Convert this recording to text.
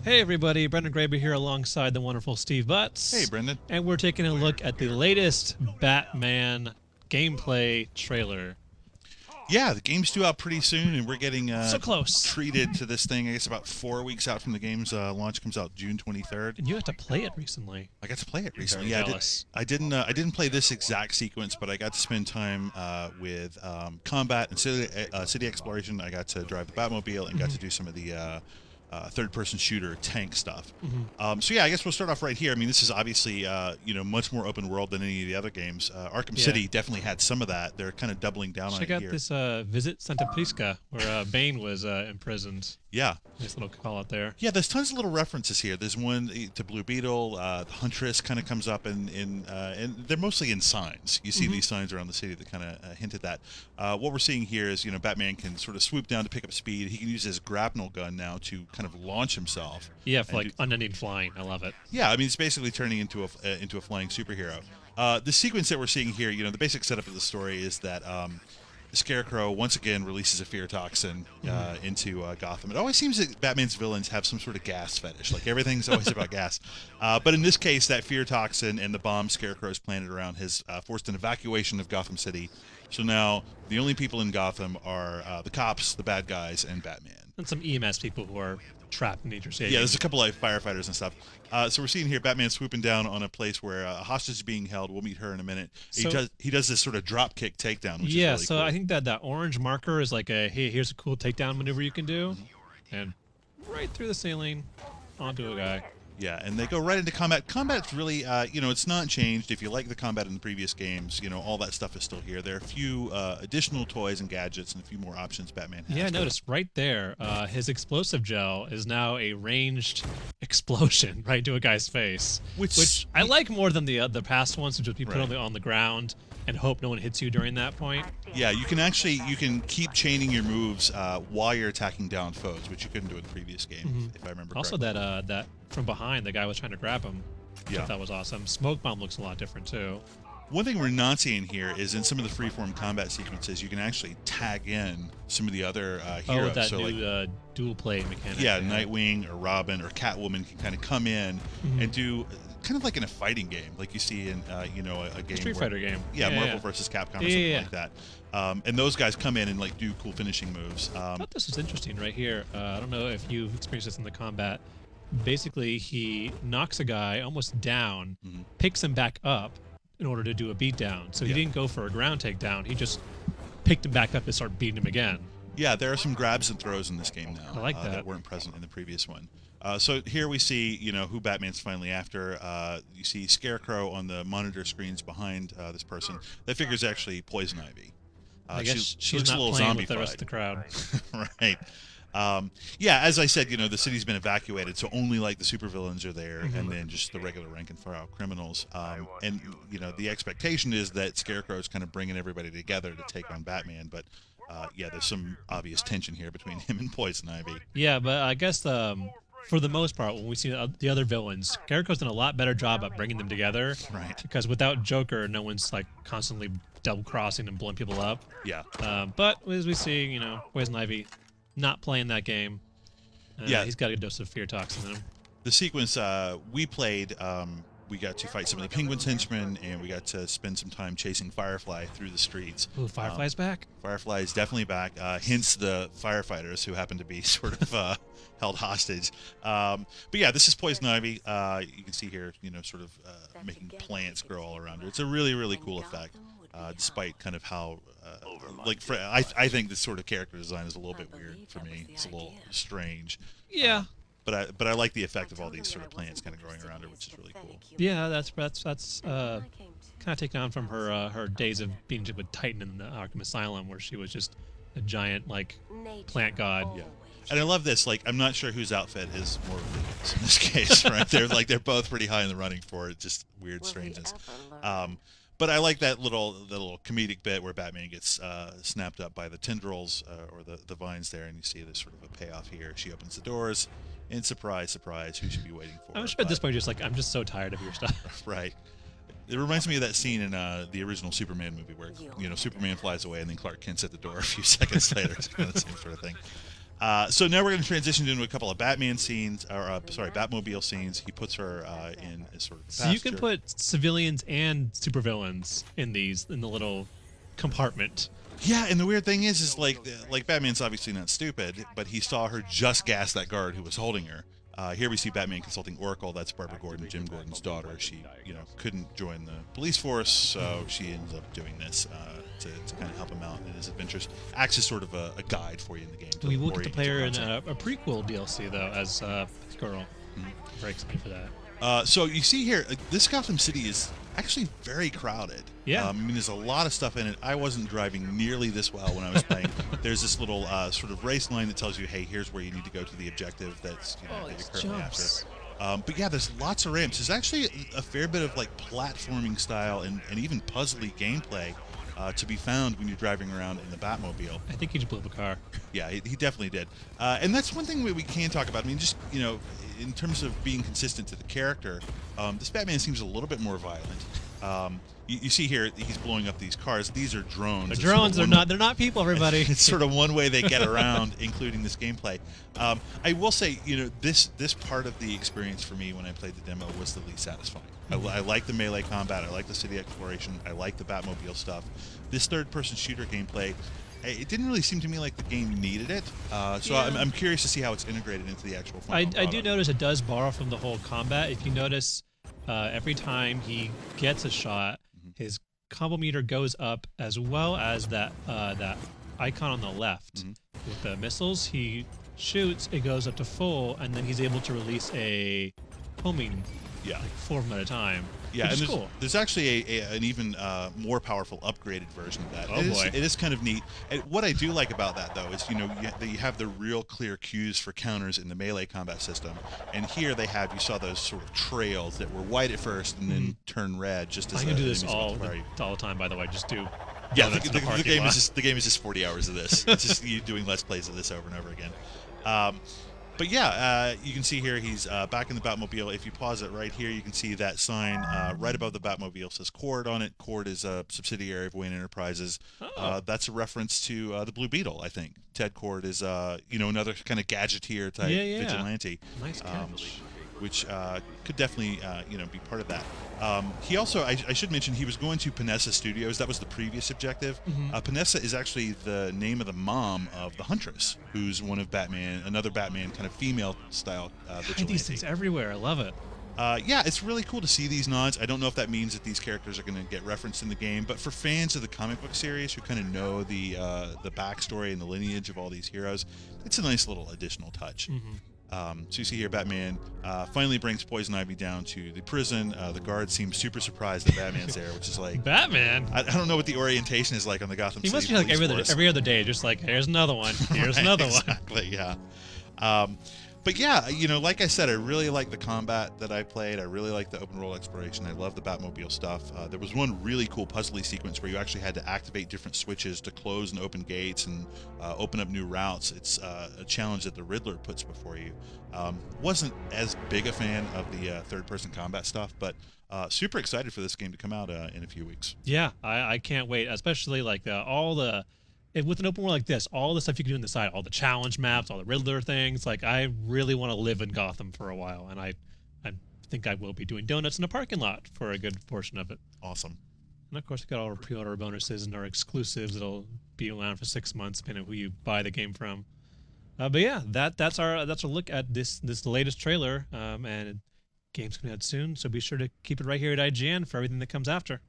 Hey everybody, Brendan Graber here alongside the wonderful Steve Butts. Hey, Brendan. And we're taking a look at the latest Batman gameplay trailer. Yeah, the game's due out pretty soon, and we're getting So close. treated to this thing. I guess about 4 weeks out from the game's launch. Comes out June 23rd. And you had to play it recently. I got to play it recently. Very Yeah, jealous. I didn't play this exact sequence, but I got to spend time with combat and city exploration. I got to drive the Batmobile and got to do some of the third-person shooter tank stuff. So yeah, I guess we'll start off right here. I mean, this is obviously much more open world than any of the other games. Arkham Yeah. City definitely had some of that. They're kind of doubling down on Check it out here. this Visit Santa Prisca, where Bane was imprisoned. Yeah. Nice little call out there. Yeah, there's tons of little references here. There's one to Blue Beetle. The Huntress kind of comes up and they're mostly in signs. You see these signs around the city that kind of hint at that. What we're seeing here is, Batman can sort of swoop down to pick up speed. He can use his grapnel gun now to kind of launch himself. Yeah, for And like unending flying. I love it. Yeah, I mean, it's basically turning into a flying superhero. The sequence that we're seeing here, the basic setup of the story is that Scarecrow once again releases a fear toxin into Gotham. It always seems that Batman's villains have some sort of gas fetish. Like everything's always about gas. But in this case, that fear toxin and the bomb Scarecrow's planted around has forced an evacuation of Gotham City. So now the only people in Gotham are the cops, the bad guys, and Batman. And some EMS people who are trapped in Nature City. Yeah, there's a couple like firefighters and stuff. So we're seeing here Batman swooping down on a place where a hostage is being held. We'll meet her in a minute. He does this sort of drop kick takedown, which is really so cool. I think that orange marker is like a, hey, here's a cool takedown maneuver you can do. And right through the ceiling onto a guy. Yeah, and they go right into combat. Combat's really, it's not changed. If you like the combat in the previous games, all that stuff is still here. There are a few additional toys and gadgets and a few more options Batman has. Yeah, I noticed right there, his explosive gel is now a ranged explosion right to a guy's face, which I like more than the past ones, which would be put Right. on the ground and hope no one hits you during that point. Yeah, you can keep chaining your moves while you're attacking down foes, which you couldn't do in the previous game, if I remember Also, correctly. that from behind, the guy was trying to grab him. I Yeah. thought that was awesome. Smoke bomb looks a lot different too. One thing we're not seeing here is in some of the freeform combat sequences, you can actually tag in some of the other heroes. With that so new dual play mechanic. yeah, Nightwing or Robin or Catwoman can kind of come in and do kind of like in a fighting game, like you see in a game Street Fighter game. Yeah, Yeah, Marvel yeah. versus Capcom or Yeah, something like that. And those guys come in and like do cool finishing moves. I thought this was interesting right here. I don't know if you've experienced this in the combat. Basically, he knocks a guy almost down, picks him back up in order to do a beatdown. So he Yeah. didn't go for a ground takedown. He just picked him back up and started beating him again. Yeah, there are some grabs and throws in this game now. I like that. That weren't present in the previous one. So here we see, who Batman's finally after. You see Scarecrow on the monitor screens behind this person. That figure's actually Poison Ivy. I guess she she's looks not a little playing with the zombified. rest of the crowd. Right. Yeah, as I said, the city's been evacuated, so only like the supervillains are there, and then just the regular rank and file criminals. And the expectation is that Scarecrow's kind of bringing everybody together to take on Batman. But yeah, there's some obvious tension here between him and Poison Ivy. Yeah, but I guess for the most part, when we see the other villains, Scarecrow's done a lot better job at bringing them together. Right. Because without Joker, no one's like constantly double crossing and blowing people up. Yeah. But as we see, Poison Ivy not playing that game. Yeah. He's got a good dose of fear toxin in him. The sequence we played, we got to fight some of the Penguin's henchmen, and we got to spend some time chasing Firefly through the streets. Ooh, Firefly's back? Firefly is definitely back, hence the firefighters who happen to be sort of held hostage. But yeah, this is Poison Ivy. You can see here, sort of making plants grow all around her. It's a really, really cool effect, despite kind of how, I think this sort of character design is a little bit weird for me. It's a little strange. Yeah. But I like the effect of all these sort of plants kind of growing around her, which is really cool. Yeah, that's kind of taken on from her days of being with Titan in the Arkham Asylum, where she was just a giant plant god. Yeah. And I love this. Like, I'm not sure whose outfit is more ridiculous in this case, right? They're both pretty high in the running for it. Just weird strangeness. But I like that little comedic bit where Batman gets snapped up by the tendrils or the vines there, and you see this sort of a payoff here. She opens the doors, and surprise, surprise, who should be waiting for? I'm sure at this point, just I'm just so tired of your stuff. Right. It reminds me of that scene in the original Superman movie where Superman flies away and then Clark Kent's at the door a few seconds later. It's kind of the same sort of thing. So now we're going to transition into a couple of Batman scenes, or Batmobile scenes. He puts her in a sort of So you can put civilians and supervillains in the little compartment. Yeah, and the weird thing is like Batman's obviously not stupid, but he saw her just gas that guard who was holding her. Here we see Batman consulting Oracle. That's Barbara Gordon, Jim Gordon's daughter. She, couldn't join the police force, so she ends up doing this to kind of help him out in his adventures. Acts as sort of a guide for you in the game. We will get to play her in a prequel DLC though as Squirrel. Very excited for that. So you see here, this Gotham City is actually very crowded. Yeah. I mean, there's a lot of stuff in it. I wasn't driving nearly this well when I was playing. There's this little sort of race line that tells you, hey, here's where you need to go to the objective that's that you're currently after. But yeah, there's lots of ramps. There's actually a fair bit of like platforming style and even puzzly gameplay to be found when you're driving around in the Batmobile. I think he just blew up a car. Yeah, he definitely did. And that's one thing we can talk about. I mean, just, in terms of being consistent to the character, this Batman seems a little bit more violent. You see here, he's blowing up these cars. These are drones. The drones are not. They're not people, everybody. It's sort of one way they get around, including this gameplay. I will say, this part of the experience for me when I played the demo was the least satisfying. I like the melee combat. I like the city exploration. I like the Batmobile stuff. This third-person shooter gameplay, it didn't really seem to me like the game needed it. So yeah. I'm curious to see how it's integrated into the actual final I do notice it does borrow from the whole combat. If you notice, every time he gets a shot, his combo meter goes up, as well as that icon on the left with the missiles. He shoots, it goes up to full, and then he's able to release a homing. Yeah, like 4 of them at a time. Yeah, and cool. There's actually an even more powerful upgraded version of that. Oh boy, it is kind of neat. And what I do like about that though is that you have the real clear cues for counters in the melee combat system, and here they have, you saw those sort of trails that were white at first and then turn red. Just as I can do this all the time. By the way, just do. Yeah, the game is just 40 hours of this. It's just you doing Let's Plays of this over and over again. But yeah, you can see here he's back in the Batmobile. If you pause it right here, you can see that sign right above the Batmobile says Cord on it. Cord is a subsidiary of Wayne Enterprises. That's a reference to the Blue Beetle, I think. Ted Cord is another kind of gadgeteer type vigilante. Nice catch. Which could definitely be part of that. He also, I should mention, he was going to Panessa Studios. That was the previous objective. Panessa is actually the name of the mom of the Huntress, who's one of another Batman kind of female style vigilante. These things everywhere. I love it. Yeah, it's really cool to see these nods. I don't know if that means that these characters are going to get referenced in the game, but for fans of the comic book series who kind of know the backstory and the lineage of all these heroes, it's a nice little additional touch. So you see here, Batman finally brings Poison Ivy down to the prison. The guards seem super surprised that Batman's there, which is like Batman. I don't know what the orientation is like on the Gotham City. He must be like every other day, just like here's another one, here's another one. Exactly, yeah. But yeah, like I said, I really like the combat that I played. I really like the open world exploration. I love the Batmobile stuff. There was one really cool puzzly sequence where you actually had to activate different switches to close and open gates and open up new routes. It's a challenge that the Riddler puts before you. Wasn't as big a fan of the third-person combat stuff, but super excited for this game to come out in a few weeks. Yeah, I can't wait, especially like with an open world like this, all the stuff you can do on the side, all the challenge maps, all the Riddler things, like I really want to live in Gotham for a while, and I think I will be doing donuts in a parking lot for a good portion of it. Awesome. And of course, we got all our pre-order bonuses and our exclusives that'll be around for 6 months, depending on who you buy the game from. But yeah, that's our look at this latest trailer, and game's coming out soon, so be sure to keep it right here at IGN for everything that comes after.